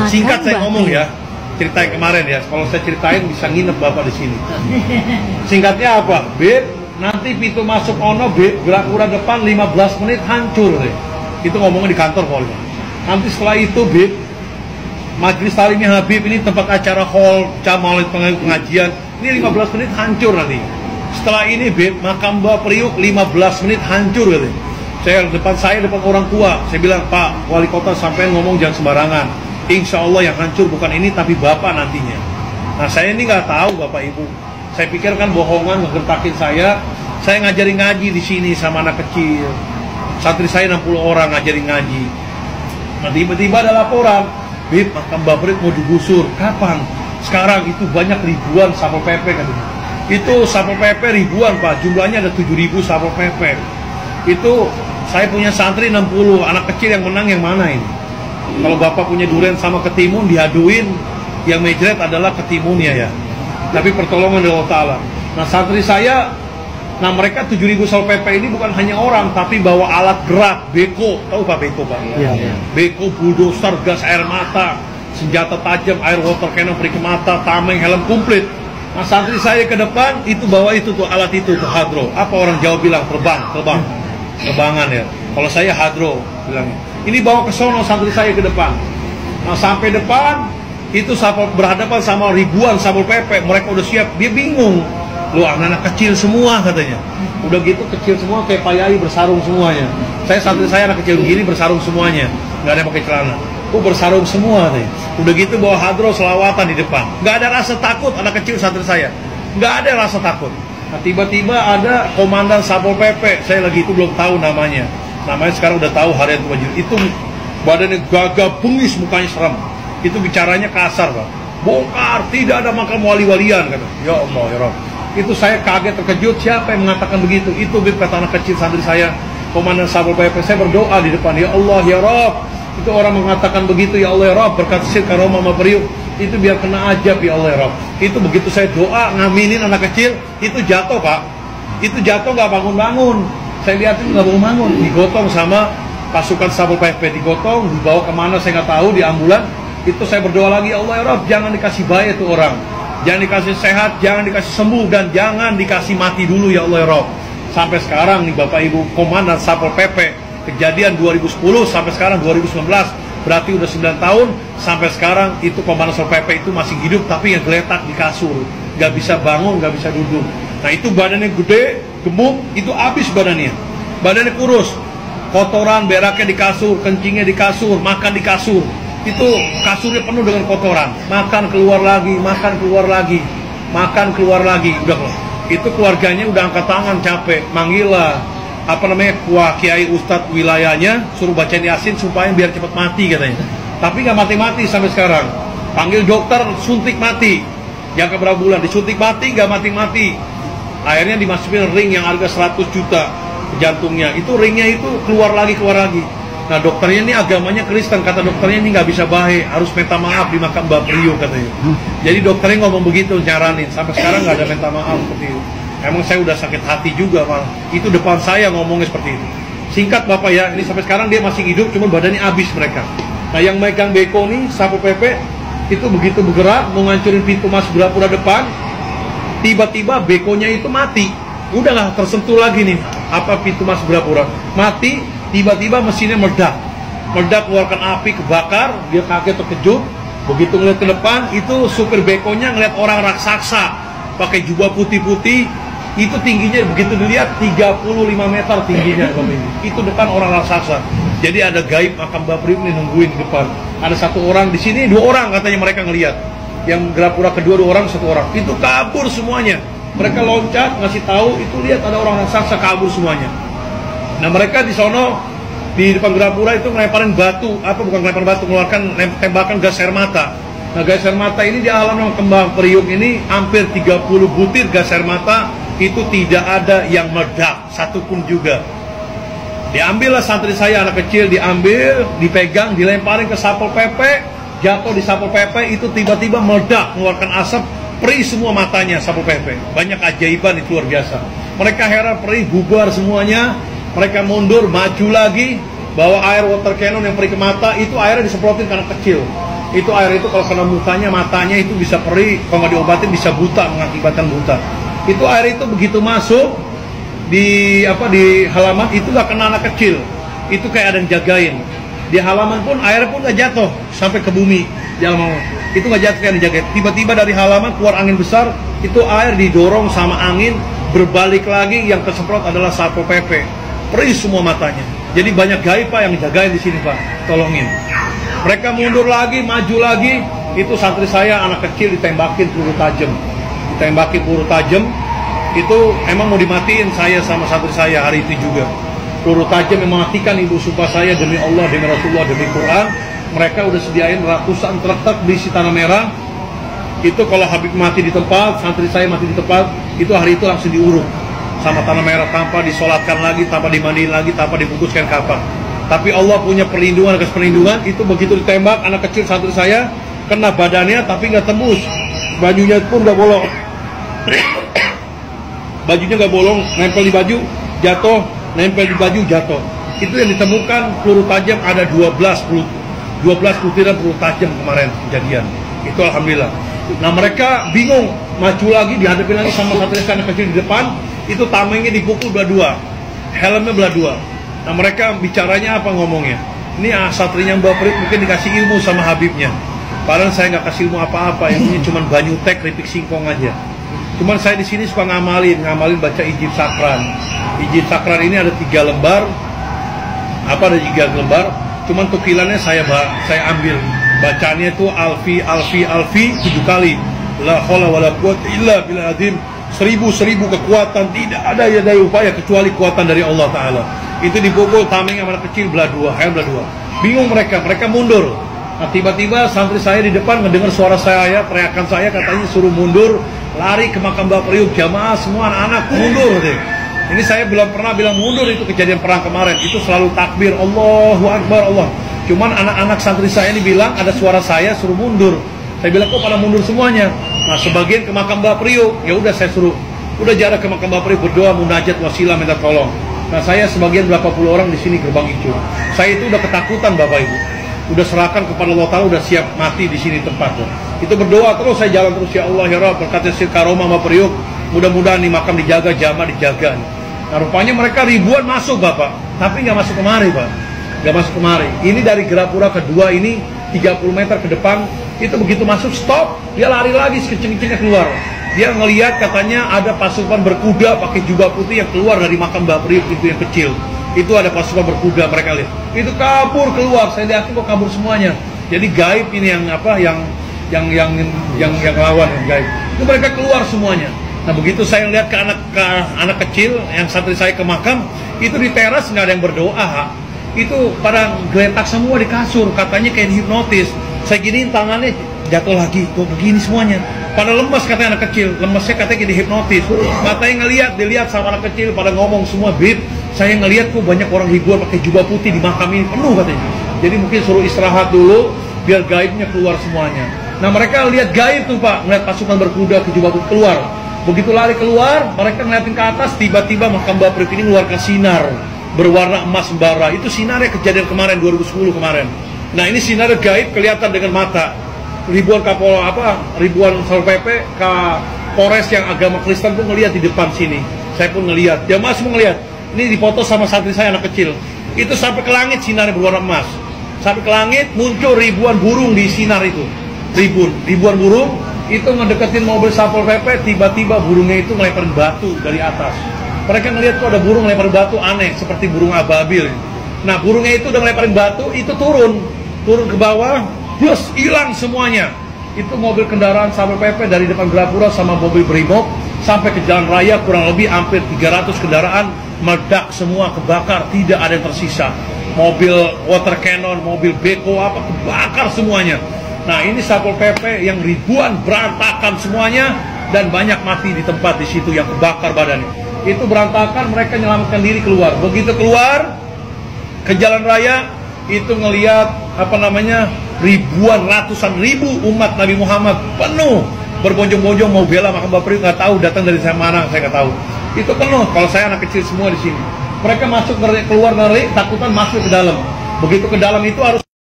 Singkat saya ngomong ya, cerita yang kemarin ya. Kalau saya ceritain bisa nginep bapak di sini. Singkatnya apa? Beb, nanti pintu masuk ono beb, gerak-gerak depan 15 menit hancur deh. Itu ngomongnya di kantor pokoknya. Nanti setelah itu beb, Majelis Taklim Habib ini tempat acara hall, camal pengajian. Ini 15 menit hancur nanti. Setelah ini beb, makam Mbak Priuk 15 menit hancur gitu. Saya depan orang tua, saya bilang, Pak Wali Kota sampai ngomong jangan sembarangan. Insya Allah yang hancur bukan ini tapi Bapak nantinya. Nah saya ini nggak tahu Bapak Ibu. Saya pikir kan bohongan ngegertakin saya. Saya ngajarin ngaji di sini sama anak kecil. Santri saya 60 orang ngajarin ngaji. Nah tiba-tiba ada laporan, Bib, makam Mbak Priuk mau digusur. Kapan? Sekarang itu banyak ribuan Satpol PP katanya. Itu Satpol PP ribuan Pak, jumlahnya ada 7.000 Satpol PP. Itu saya punya santri 60, anak kecil yang menang yang mana ini? Kalau Bapak punya durian sama ketimun diaduin, yang mejret adalah ketimunnya ya. Tapi pertolongan dari Allah Ta'ala. Nah santri saya, nah mereka 7.000 Satpol PP ini bukan hanya orang, tapi bawa alat gerak, beko. Tahu Pak beko Pak? Ya. Beko, bulldozer, gas air mata, senjata tajam, air water cannon, perik mata, tameng, helm komplit. Nah santri saya ke depan, itu bawa itu tuh alat itu tuh hadro. Apa orang Jawa bilang? Terbangan ya. Kalau saya hadro bilangnya. Ini bawa ke sono santri saya ke depan. Nah sampai depan itu berhadapan sama ribuan Satpol PP. Mereka udah siap. Dia bingung. Lu anak-anak kecil semua katanya. Udah gitu kecil semua kayak Pak Yai bersarung semuanya. Santri saya anak kecil begini bersarung semuanya. Nggak ada yang pakai celana. Bersarung semua katanya. Udah gitu bawa hadro selawatan di depan. Nggak ada rasa takut anak kecil santri saya. Nggak ada rasa takut. Nah tiba-tiba ada komandan Satpol PP, saya lagi itu belum tahu namanya. Namanya sekarang udah tahu Harian Wajib. Itu badannya gagah bengis, mukanya serem. Itu bicaranya kasar Pak. Bongkar, tidak ada makam wali-walian kata. Ya Allah ya Rabb. Itu saya kaget terkejut, siapa yang mengatakan begitu? Itu kata anak kecil santri saya, komandan Satpol PP. Saya berdoa di depan, ya Allah ya Rabb. Itu orang mengatakan begitu, ya Allah ya Rabb, berkat sir karomah Mbak Priuk. Itu biar kena ajab ya Allah ya Rabb. Itu begitu saya doa ngaminin anak kecil, itu jatuh Pak. Itu jatuh nggak bangun-bangun. Saya lihatin nggak bangun-bangun. Digotong sama pasukan Satpol PP, digotong, dibawa kemana saya nggak tahu, di ambulan. Itu saya berdoa lagi, ya Allah ya Rabb, jangan dikasih bahaya tuh orang. Jangan dikasih sehat, jangan dikasih sembuh, dan jangan dikasih mati dulu ya Allah ya Rabb. Sampai sekarang nih Bapak Ibu, komandan Satpol PP, kejadian 2010 sampai sekarang 2019. Berarti udah 9 tahun, sampai sekarang itu komandan Satpol PP itu masih hidup, tapi yang geletak di kasur, nggak bisa bangun, nggak bisa duduk. Nah itu badannya gede, gemuk, itu habis badannya kurus, kotoran, beraknya di kasur, kencingnya di kasur, makan di kasur, itu kasurnya penuh dengan kotoran, makan keluar lagi, udah loh. Itu keluarganya udah angkat tangan capek, manggil lah Kiai Ustadz wilayahnya, suruh bacain Yasin supaya biar cepat mati katanya. Tapi nggak mati-mati sampai sekarang. Panggil dokter, suntik mati. Yang keberapa bulan disuntik mati, nggak mati-mati. Akhirnya dimasukin ring yang harga 100 juta jantungnya. Itu ringnya itu keluar lagi. Nah dokternya ini agamanya Kristen, kata dokternya ini nggak bisa baik, harus minta maaf di makam Mbak Priuk katanya. Jadi dokternya ngomong begitu, nyaranin. Sampai sekarang nggak ada minta maaf seperti itu. Emang saya udah sakit hati juga malah. Itu depan saya ngomongnya seperti itu. Singkat Bapak ya, ini sampai sekarang dia masih hidup, cuma badannya habis mereka. Nah yang megang beko nih, Satpol PP, itu begitu bergerak, mau ngancurin pintu masuk Gapura depan, tiba-tiba bekonya itu mati. Udahlah tersentuh lagi nih, pintu masuk Gapura. Mati, tiba-tiba mesinnya meledak, keluarkan api, kebakar, dia kaget terkejut. Begitu ngeliat ke depan, itu supir bekonya ngeliat orang raksasa, pakai jubah putih-putih. Itu tingginya begitu dilihat 35 meter tingginya Bapak ini. Itu depan orang raksasa. Jadi ada gaib makam Mbak Priuk nih nungguin di depan. Ada 1 orang di sini, 2 orang katanya mereka ngelihat. Yang Gapura kedua 2 orang, 1 orang. Itu kabur semuanya. Mereka loncat ngasih tahu, itu lihat ada orang raksasa kabur semuanya. Nah mereka di sono di depan Gapura itu ngelemparin batu, mengeluarkan tembakan gas air mata. Nah gas air mata ini di alam kembang Priuk ini hampir 30 butir gas air mata. Itu tidak ada yang meledak satupun juga. Diambillah santri saya anak kecil, diambil, dipegang, dilemparin ke Satpol PP, jatuh di Satpol PP, itu tiba-tiba meledak, mengeluarkan asap, perih semua matanya Satpol PP. Banyak ajaiban itu luar biasa. Mereka heran, perih, bubar semuanya. Mereka mundur, maju lagi, bawa air water cannon yang perih ke mata, itu airnya disemprotin ke anak kecil. Itu air itu kalau kena mukanya, matanya itu bisa perih, kalau nggak diobatin bisa buta, mengakibatkan buta. Itu air itu begitu masuk di halaman itu nggak kena anak kecil, itu kayak ada yang jagain. Di halaman pun air pun nggak jatuh sampai ke bumi, jangan mau. Itu nggak jatuh, kayak dijagain. Tiba-tiba dari halaman keluar angin besar, itu air didorong sama angin berbalik lagi, yang kesemprot adalah Satpol PP. Perih semua matanya. Jadi banyak gaib Pak yang jagain di sini Pak, tolongin. Mereka mundur lagi, maju lagi, itu santri saya anak kecil ditembakin peluru tajam. Ditembakin peluru tajam, itu emang mau dimatiin saya sama santri saya hari itu juga. Peluru tajam yang mematikan, ibu sumpah saya demi Allah, demi Rasulullah, demi Quran. Mereka udah sediain ratusan truk berisi tanah merah. Itu kalau Habib mati di tempat, santri saya mati di tempat, itu hari itu langsung diuruk sama tanah merah, tanpa disolatkan lagi, tanpa dimandiin lagi, tanpa dibungkuskan kafan. Tapi Allah punya perlindungan atas perlindungan. Itu begitu ditembak anak kecil santri saya kena badannya tapi nggak tembus, bajunya pun nggak bolong. Bajunya nggak bolong, nempel di baju jatuh, nempel di baju jatuh. Itu yang ditemukan peluru tajam ada 12 butiran peluru tajam kemarin kejadian. Itu alhamdulillah. Nah mereka bingung, maju lagi, dihadapi lagi sama santri anak kecil di depan. Itu tamengnya dipukul belah dua, helmnya belah dua. Nah mereka bicaranya apa ngomongnya? Ini satrinya Mbak Prit mungkin dikasih ilmu sama Habibnya. Padahal saya nggak kasih ilmu apa-apa, ilmunya cuma banyutek, keripik singkong aja. Cuman saya di sini suka ngamalin baca Ijib Sakran. Ijib Sakran ini ada 3 lembar, ada 3 lembar. Cuman tukilannya saya ambil. Bacanya itu alfi 7 kali. La haula wala quwwata illa billah azim. 1000 kekuatan, tidak ada ya daya upaya kecuali kuatan dari Allah Ta'ala. Itu dipukul tameng anak kecil belah dua, bingung mereka mundur. Nah tiba-tiba santri saya di depan mendengar suara saya, teriakan saya, katanya suruh mundur, lari ke makam Mbak Priuk, jamaah semua anak-anak mundur deh. Ini saya belum pernah bilang mundur, itu kejadian perang kemarin, itu selalu takbir, Allahu Akbar, Allah. Cuman anak-anak santri saya ini bilang ada suara saya suruh mundur. Saya bilang kok pada mundur semuanya. Nah sebagian ke makam Mbak Priuk, ya udah saya suruh, udah jarak ke makam Mbak Priuk, berdoa, munajat, wasilah, minta tolong. Nah saya sebagian berapa puluh orang di sini gerbang hijau. Saya itu udah ketakutan Bapak Ibu, udah serahkan kepada Allah Ta'ala, udah siap mati di sini tempatnya. Itu berdoa terus, saya jalan terus, ya Allah ya Rabb, berkat Sir Karomah Mbak Priuk, mudah-mudahan nih makam dijaga, jamaah dijaga. Nah rupanya mereka ribuan masuk Bapak, tapi nggak masuk kemari Pak, nggak masuk kemari. Ini dari Gerapura kedua ini 30 meter ke depan, itu begitu masuk stop, dia lari lagi sekecil-kecilnya keluar. Dia ngelihat katanya ada pasukan berkuda pakai jubah putih yang keluar dari makam Mbak Priuk, itu yang kecil. Itu ada pasukan berkuda, mereka lihat. Itu kabur keluar, saya lihat kok kabur semuanya. Jadi gaib ini yang lawan yang gaib. Itu mereka keluar semuanya. Nah begitu saya lihat ke anak kecil yang santri saya ke makam, itu di teras nggak ada yang berdoa. Itu pada geletak semua di kasur, katanya kayak dihipnotis. Saya giniin tangannya jatuh lagi, tuh begini semuanya. Pada lemes katanya anak kecil, lemesnya katanya kayak dihipnotis. Katanya dilihat sama anak kecil pada ngomong semua, Bib, saya ngelihat kok banyak orang ribuan pakai jubah putih di makam ini, penuh katanya. Jadi mungkin suruh istirahat dulu, biar gaibnya keluar semuanya. Nah mereka lihat gaib tuh Pak, ngeliat pasukan berkuda ke jubah putih keluar. Begitu lari keluar, mereka ngeliatin ke atas, tiba-tiba makam Mbak Priuk ini mengeluarkan sinar berwarna emas bara. Itu sinarnya kejadian kemarin 2010 kemarin. Nah ini sinar gaib kelihatan dengan mata. Ribuan ribuan Satpol PP, Polres yang agama Kristen pun ngelihat di depan sini. Saya pun ngelihat, jamaah semua ngelihat. Ini dipoto sama santri saya anak kecil. Itu sampai ke langit sinarnya berwarna emas. Sampai ke langit muncul ribuan burung di sinar itu. Ribuan burung itu ngedeketin mobil Satpol PP, tiba-tiba burungnya itu ngelemparin batu dari atas. Mereka ngelihat kok ada burung ngelemparin batu aneh seperti burung ababil. Nah, burungnya itu udah ngelemparin batu, itu turun ke bawah, terus hilang semuanya. Itu mobil kendaraan Satpol PP dari depan Gerapura sama mobil Brimob sampai ke jalan raya, kurang lebih hampir 300 kendaraan meledak semua, kebakar, tidak ada yang tersisa. Mobil water cannon, mobil beko kebakar semuanya. Nah ini Satpol PP yang ribuan berantakan semuanya dan banyak mati di tempat di situ yang kebakar badannya. Itu berantakan, mereka menyelamatkan diri keluar. Begitu keluar ke jalan raya itu ngelihat ribuan, ratusan ribu umat Nabi Muhammad penuh berbonjong-bonjong mau bela makam Mbak Priuk, nggak tahu datang dari mana, saya nggak tahu. Itu penuh. Kalau saya anak kecil semua di sini. Mereka masuk keluar ngeri, takutan masuk ke dalam. Begitu ke dalam itu harus